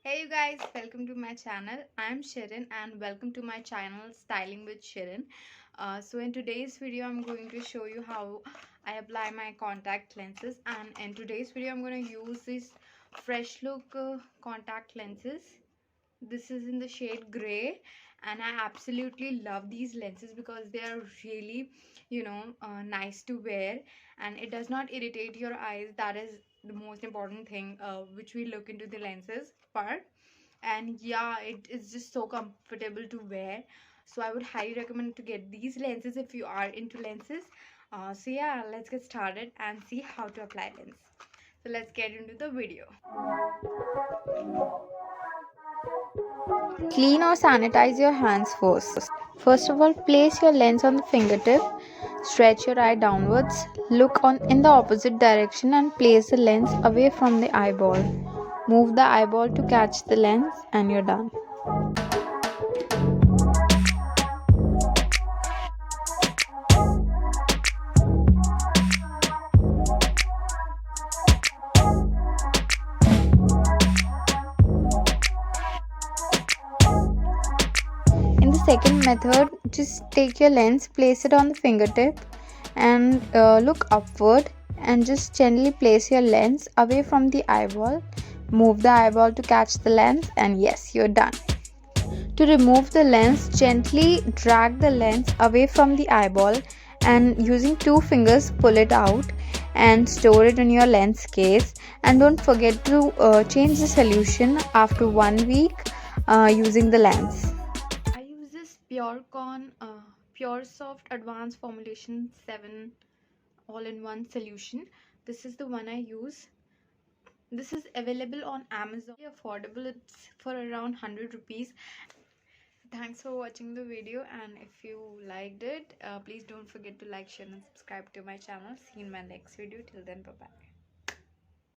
Hey you guys, welcome to my channel. I'm Shirin and welcome to my channel Styling with Shirin. So in today's video I'm going to show you how I apply my contact lenses, and in today's video I'm going to use this fresh look contact lenses. This is in the shade gray and I absolutely love these lenses because they are really nice to wear, and it does not irritate your eyes. That is the most important thing which we look into the lenses part. And yeah, it is just so comfortable to wear, so I would highly recommend to get these lenses if you are into lenses. So yeah, let's get started and see how to apply lens. So let's get into the video. Clean or sanitize your hands first. First of all, place your lens on the fingertip. Stretch your eye downwards. Look on in the opposite direction and place the lens away from the eyeball. Move the eyeball to catch the lens and you're done. In the second method, just take your lens, place it on the fingertip and look upward, and just gently place your lens away from the eyeball. Move the eyeball to catch the lens and yes, you're done. To remove the lens, gently drag the lens away from the eyeball and using two fingers pull it out and store it in your lens case. And don't forget to change the solution after 1 week using the lens. I use this Purecon Pure Soft Advanced Formulation 7 all-in-one solution. This is the one I use. This is available on Amazon. Affordable, it's for around 100 rupees. Thanks for watching the video, and if you liked it, please don't forget to like, share and subscribe to my channel. See you in my next video. Till then, bye bye.